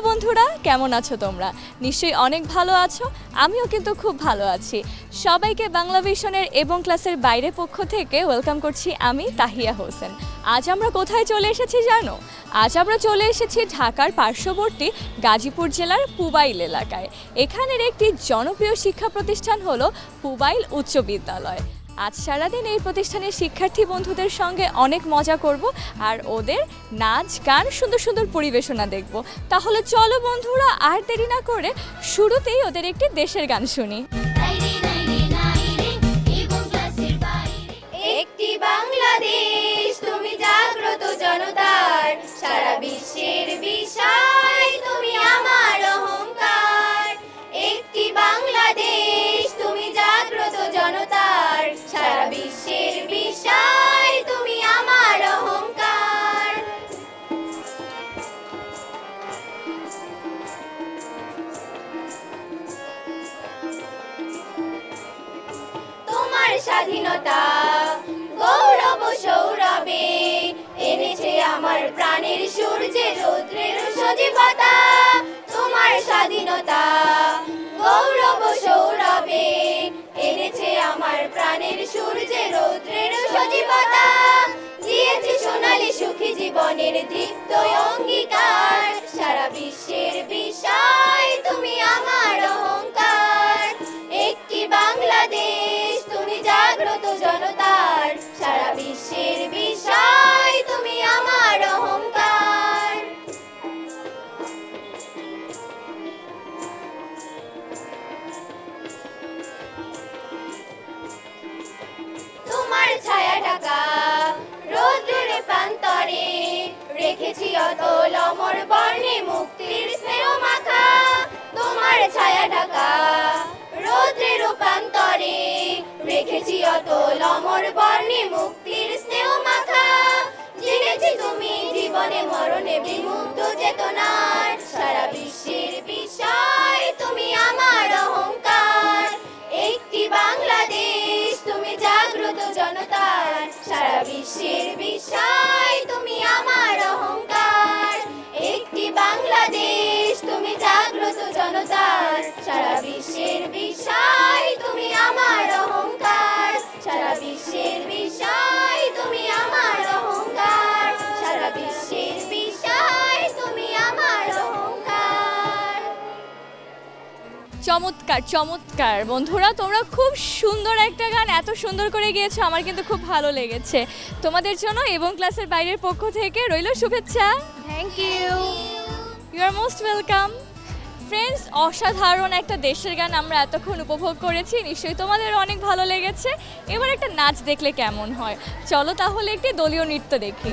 বন্ধুরা, কেমন আছো তোমরা? নিশ্চয়ই অনেক ভালো আছো। আমিও কিন্তু খুব ভালো আছি। সবাইকে বাংলা ভিশনের এবং ক্লাসের বাইরে পক্ষ থেকে ওয়েলকাম করছি আমি তাহিয়া হোসেন। আজ আমরা কোথায় চলে এসেছি জানো? আজ আমরা চলে এসেছি ঢাকার পার্শ্ববর্তী গাজীপুর জেলার পুবাইল এলাকায়। এখানের একটি জনপ্রিয় শিক্ষা প্রতিষ্ঠান হলো পুবাইল উচ্চ বিদ্যালয়। আজ সারাদিন এই প্রতিষ্ঠানের শিক্ষার্থী বন্ধুদের সঙ্গে অনেক মজা করব আর ওদের নাচ গান সুন্দর সুন্দর পরিবেশনা দেখব। তাহলে চলো বন্ধুরা, আর দেরি না করে শুরুতেই ওদের একটি দেশের গান শুনি। একটি বাংলাদেশ তুমি জাগ্রত জনতার, সারা বিশ্বের বিষয় তুমি আমার অহংকার। একটি বাংলাদেশ তুমি জাগ্রত জনতার, সারা বিশ্বের বিষয় তুমি আমার অহংকার। তোমার স্বাধীনতা গৌরব সৌরভে এনেছে আমার প্রাণের সূর্যে রৌদ্রের সজীবতা। তোমার স্বাধীনতা গৌরব সৌরভে এনেছে আমার প্রাণের সূর্যে রৌদ্রের সজীবতা। দিয়েছে সোনালী সুখী জীবনের দীপ্ত অঙ্গীকার, সারা বিশ্বের বিষয় তুমি আমার অহংকার। একটি বাংলাদেশ তুমি জাগ্রত জনতার, সারা বিশ্বের বিষয় তুমি আমার অহংকার। তোমার ছায়া ঢাকা রৌদ্রের প্রান্তরে রেখেছি অতল অমর বর্ণে মুক্তির স্নেহ মাখা। তোমার ছায়া ঢাকা রৌদ্রের প্রান্তরে রেখেছি অতল অমর বর্ণে মুক্তির স্নেহ মাখা। জেনেছি তুমি জীবনে মরণে বিমুগ্ধ চেতনার, সারা বিশ্বের বিষয় তুমি আমার অহংকার। একটি বাংলাদেশ তুমি জাগ্রত জনতার, সারা বিশ্বের বিষয় তুমি আমার অহংকার। একটি বাংলাদেশ তুমি জাগ্রত জনতার, সারা বিশ্বের বিষয় তুমি আমার অহংকার। সারা বিশ্বের বিষয় তুমি আমার অহংকার, সারা বিশ্বের বিষয় তুমি আমার অহংকার। চমৎকার চমৎকার বন্ধুরা, তোমরা খুব সুন্দর একটা গান এত সুন্দর করে গিয়েছো, আমার কিন্তু খুব ভালো লেগেছে। তোমাদের জন্য এবং ক্লাসের বাইরের পক্ষ থেকে রইল শুভেচ্ছা। Thank you. You are most welcome. Friends, অসাধারণ একটা দেশের গান আমরা এতক্ষণ উপভোগ করেছি, নিশ্চয়ই তোমাদের অনেক ভালো লেগেছে। এবার একটা নাচ দেখলে কেমন হয়? চলো তাহলে একটি দলীয় নৃত্য দেখি।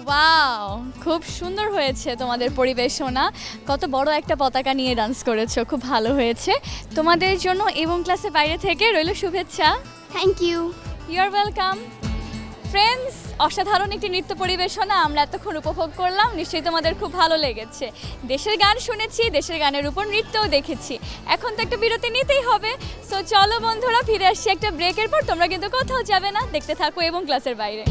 ওয়াও, খুব সুন্দর হয়েছে তোমাদের পরিবেশনা। কত বড় একটা পতাকা নিয়ে ডান্স করেছো, খুব ভালো হয়েছে। তোমাদের জন্য এবং ক্লাসে বাইরে থেকে রইল শুভেচ্ছা। Thank you. You are welcome. Friends, অসাধারণ একটি নৃত্য পরিবেশনা আমরা এতক্ষণ উপভোগ করলাম, নিশ্চয়ই তোমাদের খুব ভালো লেগেছে। দেশের গান শুনেছি, দেশের গানের উপর নৃত্যও দেখেছি। এখন তো একটা বিরতি নিতেই হবে। সো চলো বন্ধুরা, ফিরে আসছি একটা ব্রেকের পর। তোমরা কিন্তু কোথাও যাবে না, দেখতে থাকো এবং ক্লাসের বাইরে।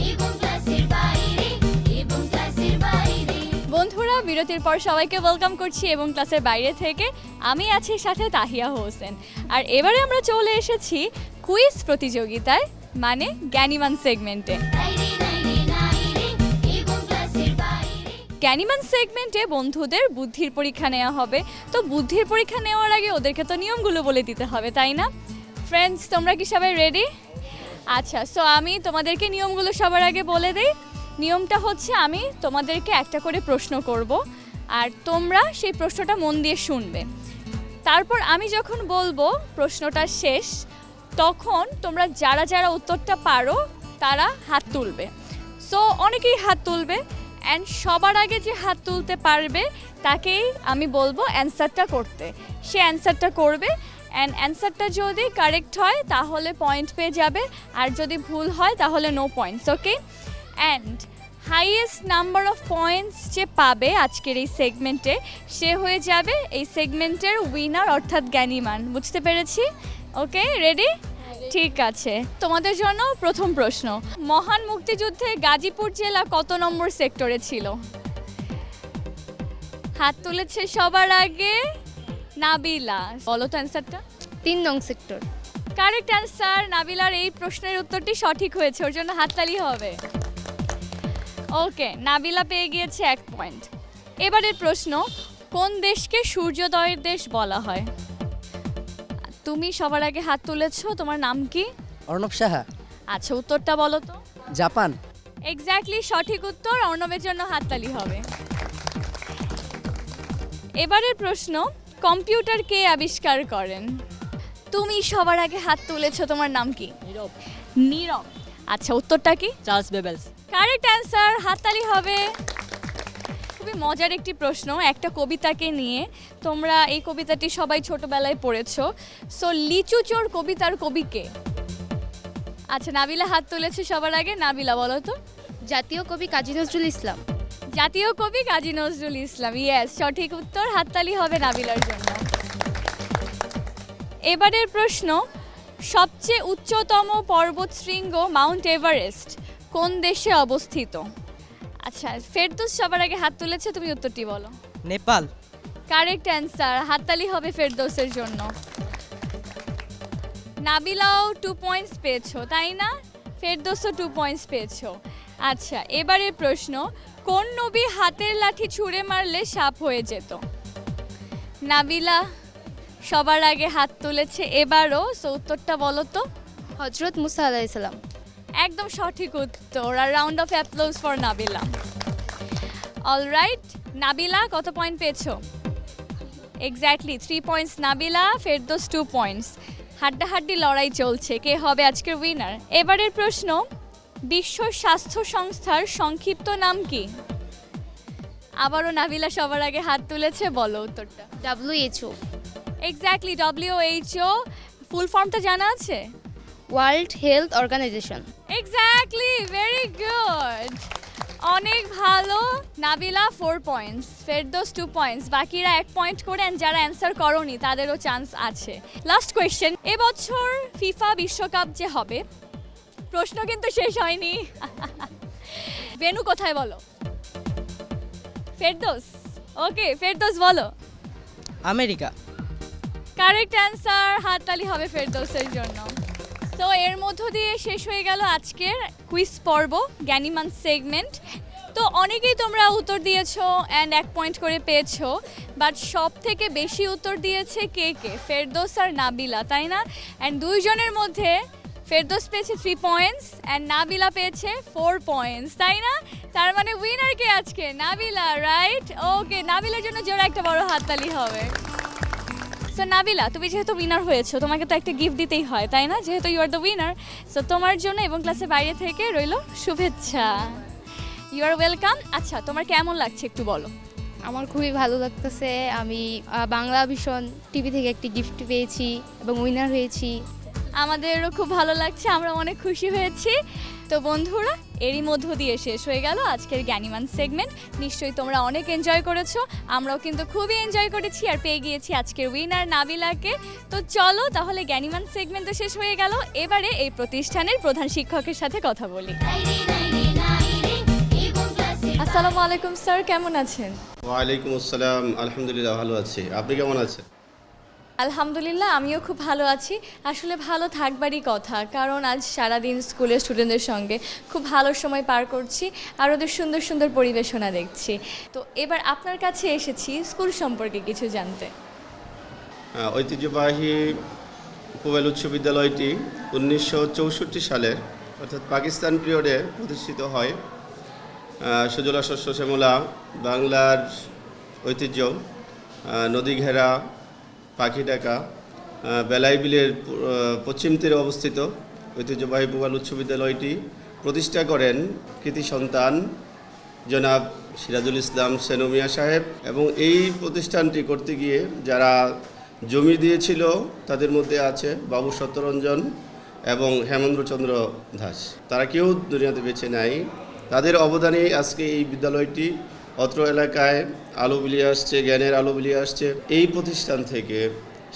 বন্ধুরা, বিরতির পর সবাইকে ওয়েলকাম করছি এবং ক্লাসের বাইরে থেকে। আমি আছি সাথে তাহিয়া হোসেন। আর এবারে আমরা চলে এসেছি কুইজ প্রতিযোগিতায়, মানে জ্ঞানীমান সেগমেন্টে। জ্ঞানীমান সেগমেন্টে বন্ধুদের বুদ্ধির পরীক্ষা নেওয়া হবে। তো বুদ্ধির পরীক্ষা নেওয়ার আগে ওদেরকে তো নিয়মগুলো বলে দিতে হবে, তাই না? ফ্রেন্ডস, তোমরা কি সবাই রেডি? আচ্ছা, সো আমি তোমাদেরকে নিয়মগুলো সবার আগে বলে দিই। নিয়মটা হচ্ছে, আমি তোমাদেরকে একটা করে প্রশ্ন করব, আর তোমরা সেই প্রশ্নটা মন দিয়ে শুনবে। তারপর আমি যখন বলবো প্রশ্নটা শেষ, তখন তোমরা যারা যারা উত্তরটা পারো তারা হাত তুলবে। সো অনেকেই হাত তুলবে, অ্যান্ড সবার আগে যে হাত তুলতে পারবে তাকেই আমি বলবো অ্যান্সারটা করতে। সে অ্যান্সারটা করবে, অ্যান্ড অ্যান্সারটা যদি কারেক্ট হয় তাহলে পয়েন্ট পেয়ে যাবে, আর যদি ভুল হয় তাহলে no points. Okay? And highest number of points যে পাবে আজকের এই সেগমেন্টে, সে হয়ে যাবে এই সেগমেন্টের উইনার, অর্থাৎ জ্ঞানীমান। বুঝতে পেরেছি? ওকে, রেডি? ঠিক আছে, তোমাদের জন্য প্রথম প্রশ্ন। মহান মুক্তিযুদ্ধে গাজীপুর জেলা কত নম্বর সেক্টরে ছিল? হাত তুলেছে সবার আগে নাবিলা। বলো তো অ্যান্সারটা। 3 নং সেক্টর। Correct answer. নাবিলার এই প্রশ্নের উত্তরটি সঠিক হয়েছে, ওর জন্য হাততালি হবে। ওকে, নাবিলা পেয়ে গিয়েছে 1 পয়েন্ট। এবারের প্রশ্ন, কোন দেশকে সূর্যোদয়ের দেশ বলা হয়? তুমি সবার আগে হাত তুলেছো, তোমার নাম কি? অর্ণব সাহা। আচ্ছা, উত্তরটা বলো তো। জাপান। এক্স্যাক্টলি সঠিক উত্তর। অর্ণবের জন্য হাততালি হবে। এবারের প্রশ্ন, কম্পিউটার কে আবিষ্কার করেন? তুমি সবার আগে হাত তুলেছো, তোমার নাম কি? নীরব। নীরব। আচ্ছা, উত্তরটা কি? চার্লস বেবেলস। কারেক্ট অ্যান্সার, হাততালি হবে। খুবই মজার একটি প্রশ্ন, একটা কবিতাকে নিয়ে। তোমরা এই কবিতাটি সবাই ছোটবেলায় পড়েছো। সো লিচু চোর কবিতার কবি কে? আচ্ছা, নাবিলা হাত তুলেছে সবার আগে। নাবিলা বলো তো। জাতীয় কবি কাজী নজরুল ইসলাম। জাতীয় কবি কাজী নজরুল ইসলাম। ইয়েস, সঠিক উত্তর। হাততালি হবে নাবিলার জন্য। এবারের প্রশ্ন, সবচেয়ে উচ্চতম পর্বতশৃঙ্গ মাউন্ট এভারেস্ট কোন দেশে অবস্থিত? আচ্ছা, ফেরদৌস সবার আগে হাত তুলেছে, তুমি উত্তরটি বলো। নেপাল। Correct answer. হাততালি হবে ফেরদৌসের জন্য। নাবিলাও 2 পয়েন্টস পেয়েছো, তাই না? ফেরদৌসও 2 পয়েন্টস পেয়েছো। আচ্ছা, এবারের প্রশ্ন, কোন নবী হাতের লাঠি ছুঁড়ে মারলে সাপ হয়ে যেত? নাবিলা সবার আগে হাত তুলেছে এবারও। সো উত্তরটা বলো তো। হজরত মুসা আলাইহিস সালাম। একদম সঠিক উত্তর। আর round of applause for Nabila. Alright, Nabila কত পয়েন্ট পেয়েছো? Exactly 3 points Nabila, Ferdous 2 points. হাড্ডাহাড্ডি লড়াই চলছে, কে হবে আজকের উইনার। এবারের প্রশ্ন, বিশ্ব স্বাস্থ্য সংস্থার সংক্ষিপ্ত নাম কি? আবারও নাবিলা সবার আগে হাত তুলেছে, বলো উত্তরটা। WHO। Exactly WHO। ফুল ফর্মটা জানা আছে? World Health Organization. Exactly, very good. অনেক ভালো। নাবিলা 4 পয়েন্টস, ফেরদৌস 2 পয়েন্টস, বাকিরা 1 পয়েন্ট করে। and যারা অ্যান্সার করোনি তাদেরও চান্স আছে। লাস্ট কোয়েশ্চেন, এবছর ফিফা বিশ্বকাপ যে হবে, প্রশ্ন কিন্তু শেষ হয়নি। বেনু কোথায় বলো? ফেরদৌস। ওকে, ফেরদৌস বলো। আমেরিকা। Correct answer. হাততালি হবে ফেরদৌসের জন্য। তো এর মধ্য দিয়ে শেষ হয়ে গেল আজকের কুইজ পর্ব, জ্ঞানীমান সেগমেন্ট। তো অনেকেই তোমরা উত্তর দিয়েছো অ্যান্ড 1 পয়েন্ট করে পেয়েছো, বাট সব থেকে বেশি উত্তর দিয়েছে কে কে? ফেরদৌস আর নাবিলা, তাই না? অ্যান্ড দুইজনের মধ্যে ফেরদৌস পেয়েছে 3 পয়েন্টস অ্যান্ড নাবিলা পেয়েছে 4 পয়েন্টস, তাই না? তার মানে উইনার কে আজকে? নাবিলা, রাইট? ওকে, নাবিলার জন্য জোরে একটা বড় হাততালি হবে। সো নাবিলা, তুমি যেহেতু উইনার হয়েছো, তোমাকে তো একটা গিফট দিতেই হয়, তাই না? যেহেতু you are the winner, so তোমার জন্য এবং ক্লাসের বাইরে থেকে রইল শুভেচ্ছা। You are welcome. আচ্ছা, তোমার কেমন লাগছে একটু বলো। আমার খুবই ভালো লাগতেছে। আমি বাংলা ভীষণ টিভি থেকে একটি গিফট পেয়েছি এবং উইনার হয়েছি। আমাদেরও খুব ভালো লাগছে, আমরা অনেক খুশি হয়েছি। তো বন্ধুরা, এরই মধ্য দিয়ে শেষ হয়ে গেল আজকের জ্ঞানীমান সেগমেন্ট। নিশ্চয়ই তোমরা অনেক এনজয় করেছো, আমরাও কিন্তু খুবই এনজয় করেছি আর পেয়ে গিয়েছি আজকের উইনার নাবিলাকে। তো চলো তাহলে, জ্ঞানীমান সেগমেন্ট তো শেষ হয়ে গেল, এবারে এই প্রতিষ্ঠানের প্রধান শিক্ষকের সাথে কথা বলি। আসসালামু আলাইকুম স্যার, কেমন আছেন? ওয়ালাইকুম আসসালাম, আলহামদুলিল্লাহ ভালো আছি। আপনি কেমন আছেন? আলহামদুলিল্লাহ, আমিও খুব ভালো আছি। আসলে ভালো থাকবারই কথা, কারণ আজ সারাদিন স্কুলের স্টুডেন্টদের সঙ্গে খুব ভালো সময় পার করছি আর ওদের সুন্দর সুন্দর পরিবেশনা দেখছি। তো এবার আপনার কাছে এসেছি স্কুল সম্পর্কে কিছু জানতে। ঐতিহ্যবাহী পুবেল উচ্চ বিদ্যালয়টি 1964 সালে অর্থাৎ পাকিস্তান পিরিয়ডে প্রতিষ্ঠিত হয়। সুজলা শস্য শ্যামলা বাংলার ঐতিহ্য, নদী ঘেরা, পাখি ডাকা, বেলাই বিলের পশ্চিম তীরে অবস্থিত ঐতিহ্যবাহী পুবেল উচ্চ বিদ্যালয়টি প্রতিষ্ঠা করেন কৃতি সন্তান জনাব সিরাজুল ইসলাম সেনমিয়া সাহেব। এবং এই প্রতিষ্ঠানটি করতে গিয়ে যারা জমি দিয়েছিল তাদের মধ্যে আছে বাবু সত্যরঞ্জন এবং হেমেন্দ্রচন্দ্র দাস। তারা কেউ দুনিয়াতে বেঁচে নাই। তাদের অবদানে আজকে এই বিদ্যালয়টি অত্র এলাকায় আলো বিলিয়ে আসছে, জ্ঞানের আলো বিলিয়ে আসছে। এই প্রতিষ্ঠান থেকে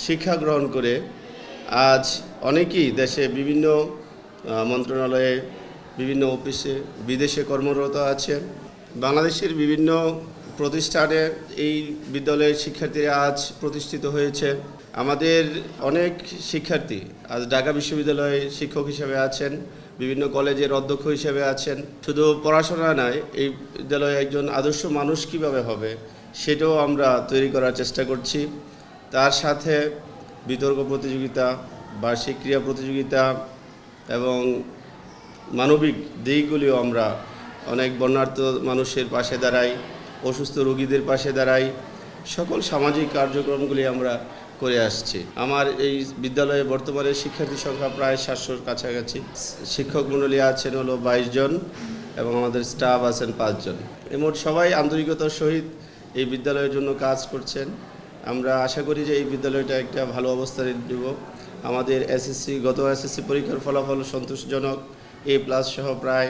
শিক্ষা গ্রহণ করে আজ অনেকেই দেশে বিভিন্ন মন্ত্রণালয়ে, বিভিন্ন অফিসে, বিদেশে কর্মরত আছে। বাংলাদেশের বিভিন্ন প্রতিষ্ঠানে এই বিদ্যালয়ের শিক্ষার্থীরা আজ প্রতিষ্ঠিত হয়েছে। আমাদের অনেক শিক্ষার্থী আজ ঢাকা বিশ্ববিদ্যালয়ে শিক্ষক হিসেবে আছেন, বিভিন্ন কলেজের অধ্যক্ষ হিসেবে আছেন। শুধু পড়াশোনা নয়, এই বিদ্যালয়ে একজন আদর্শ মানুষ কিভাবে হবে সেটাও আমরা তৈরি করার চেষ্টা করছি। তার সাথে বিতর্ক প্রতিযোগিতা, বার্ষিক ক্রীড়া প্রতিযোগিতা এবং মানবিক দিকগুলিও আমরা অনেক বর্ণাঢ্য মানুষের পাশে দাঁড়াই, অসুস্থ রোগীদের পাশে দাঁড়াই। সকল সামাজিক কার্যক্রমগুলি আমরা করে আসছি। আমার এই বিদ্যালয়ে বর্তমানে শিক্ষার্থী সংখ্যা প্রায় 700-র কাছাকাছি। শিক্ষক মণ্ডলী আছেন হলো 22 জন এবং আমাদের স্টাফ আছেন 5 জন। মোট সবাই আন্তরিকতার সহিত এই বিদ্যালয়ের জন্য কাজ করছেন। আমরা আশা করি যে এই বিদ্যালয়টা একটা ভালো অবস্থানে দেব। আমাদের গত এসএসসি পরীক্ষার ফলাফল সন্তোষজনক, A+ সহ প্রায়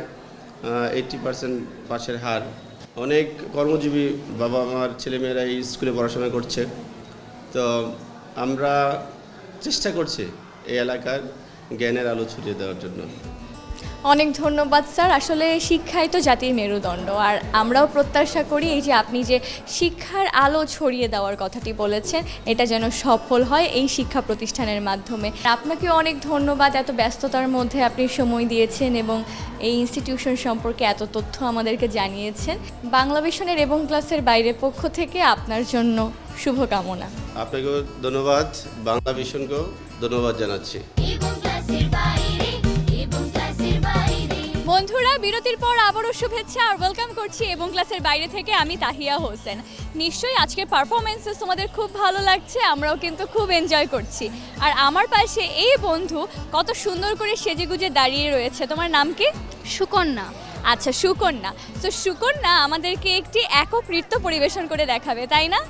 80% পাশের হার। অনেক কর্মজীবী বাবা মার ছেলেমেয়েরা এই স্কুলে পড়াশোনা করছে। তো আমরা চেষ্টা করছি এই এলাকার জ্ঞানের আলো ছড়িয়ে দেওয়ার জন্য। অনেক ধন্যবাদ স্যার। আসলে শিক্ষাই তো জাতির মেরুদণ্ড, আর আমরাও প্রত্যাশা করি এই যে আপনি যে শিক্ষার আলো ছড়িয়ে দেওয়ার কথাটি বলেছেন, এটা যেন সফল হয় এই শিক্ষা প্রতিষ্ঠানের মাধ্যমে। আপনাকে অনেক ধন্যবাদ, এত ব্যস্ততার মধ্যে আপনি সময় দিয়েছেন এবং এই ইনস্টিটিউশন সম্পর্কে এত তথ্য আমাদেরকে জানিয়েছেন। বাংলা ভিশনের এবং ক্লাসের বাইরের পক্ষ থেকে আপনার জন্য শুভকামনা। আপনাকেও ধন্যবাদ, বাংলা ভিশনকেও ধন্যবাদ জানাচ্ছি। বন্ধুরা, বিরতির পর আবারও শুভেচ্ছা আর ওয়েলকাম করছি এবং ক্লাসের বাইরে থেকে আমি তাহিয়া হোসেন। নিশ্চয়ই আজকের পারফরমেন্সেস তোমাদের খুব ভালো লাগছে, আমরাও কিন্তু খুব এনজয় করছি। আর আমার পাশে এই বন্ধু কত সুন্দর করে সেজেগুজে দাঁড়িয়ে রয়েছে। তোমার নাম কি? সুকন্যা। আচ্ছা, সুকন্যা। তো সুকন্যা আমাদেরকে একটি একক নৃত্য পরিবেশন করে দেখাবে, তাই না?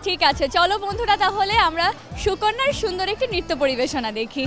ঠিক আছে, চলো বন্ধুরা, তাহলে আমরা সুকন্যার সুন্দর একটি নৃত্য পরিবেশনা দেখি।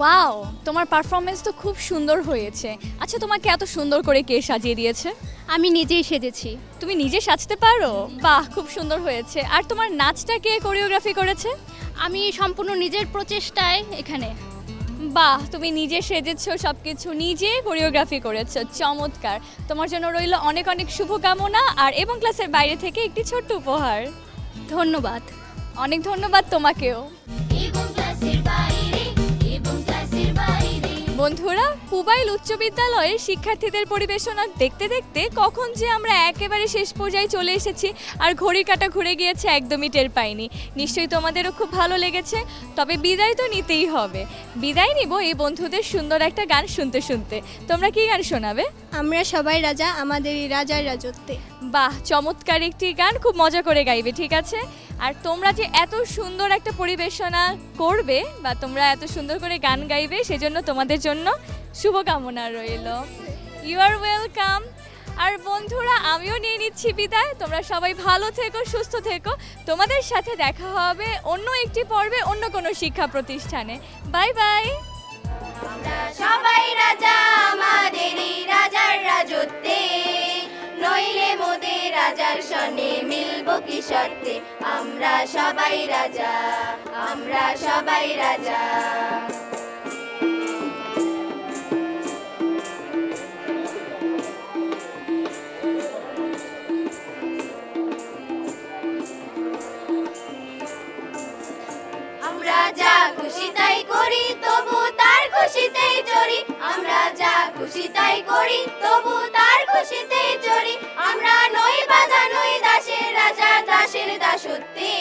ওয়াও, তোমার পারফরমেন্স তো খুব সুন্দর হয়েছে। আচ্ছা, তোমাকে এত সুন্দর করে কে সাজিয়ে দিয়েছে? আমি নিজেই সেজেছি। তুমি নিজে সাজতে পারো? বাহ, খুব সুন্দর হয়েছে। আর তোমার নাচটা কে কোরিওগ্রাফি করেছে? আমি সম্পূর্ণ নিজের প্রচেষ্টায় এখানে। বাহ, তুমি নিজে সেজেছো, সব কিছু নিজে কোরিওগ্রাফি করেছো, চমৎকার। তোমার জন্য রইল অনেক অনেক শুভকামনা আর এবং ক্লাসের বাইরে থেকে একটি ছোট্ট উপহার। ধন্যবাদ। অনেক ধন্যবাদ তোমাকেও। বন্ধুরা, পুবাইল উচ্চ বিদ্যালয়ের শিক্ষার্থীদের পরিবেশনা দেখতে দেখতে কখন যে আমরা একেবারে শেষ পর্যায়ে চলে এসেছি আর ঘড়ির কাঁটা ঘুরে গিয়েছে একদমই টের পাইনি। নিশ্চয়ই তোমাদেরও খুব ভালো লেগেছে। তবে বিদায় তো নিতেই হবে। বিদায় নিব এই বন্ধুদের সুন্দর একটা গান শুনতে শুনতে। তোমরা কি গান শোনাবে? আমরা সবাই রাজা, আমাদেরই রাজার রাজত্বে। বাহ, চমৎকার একটি গান, খুব মজা করে গাইবে, ঠিক আছে? আর তোমরা যে এত সুন্দর একটা পরিবেশনা করবে বা তোমরা এত সুন্দর করে গান গাইবে, সেজন্য তোমাদের জন্য শুভকামনা রইল। You are welcome. আর বন্ধুরা, আমিও নিয়ে নিচ্ছি বিদায়। তোমরা সবাই ভালো থেকো, সুস্থ থেকো। তোমাদের সাথে দেখা হবে অন্য একটি পর্বে, অন্য কোনো শিক্ষা প্রতিষ্ঠানে। Bye bye. সবাই রাজা, আমাদেরই রাজার রাজত্বে, নইলে মোদের রাজার সনে মিলব কি শর্তে। আমরা সবাই রাজা, আমরা সবাই রাজা। আমরা যা খুশি তাই করি, তবু তার খুশিতেই চড়ি। আমরা যা খুশি তাই করি, তবু তার খুশিতেই চড়ি। আমরা নই বাধা, নই দাসের রাজা, দাসের দাসত্বে,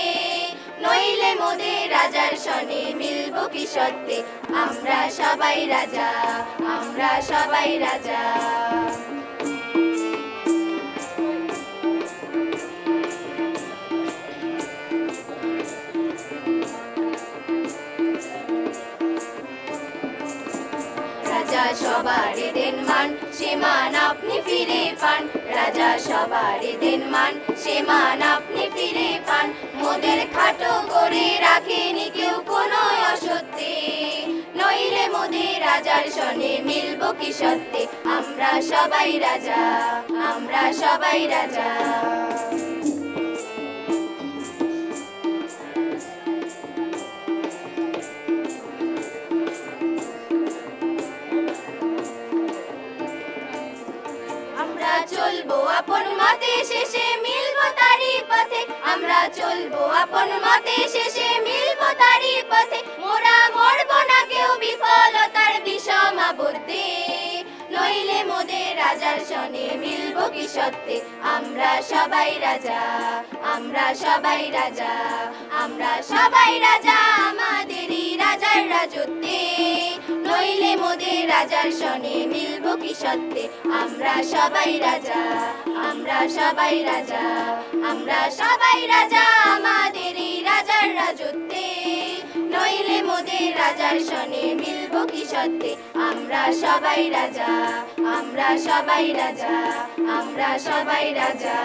নইলে মোদের রাজার সনে মিলব কি সত্যে। আমরা সবাই রাজা, আমরা সবাই রাজা। রাজা সবারই দেন মান, সে মান আপনি ফিরে পান। রাজা সবারই দেন মান, সে মান আপনি ফিরে পান। মোদের খাটো করে রাখেনি কেউ কোনো অসত্যে, নইলে মোদের রাজার সনে মিলব কি সত্যে। আমরা সবাই রাজা, আমরা সবাই রাজা। আমরা চলবো আপন মতে, শেষে মিলবো তারই পথে। আমরা চলবো আপন মতে, শেষে মিলবো তারই পথে। মোরা মরবো না কেউ বিফলতার বিষম আবদ্ধে, নইলে মোদের রাজার সনে মিলব কি সত্যে। আমরা সবাই রাজা, আমরা সবাই রাজা। আমরা সবাই রাজা, আমাদেরই রাজার রাজত্বে, নইলে মোদের রাজার সনে মিলব কি সত্যে। আমরা সবাই রাজা, আমরা সবাই রাজা। আমরা সবাই রাজা, আমাদেরই রাজার রাজত্বে, নইলে মোদের রাজার সনে মিলব কি সত্যে। আমরা সবাই রাজা, আমরা সবাই রাজা, আমরা সবাই রাজা।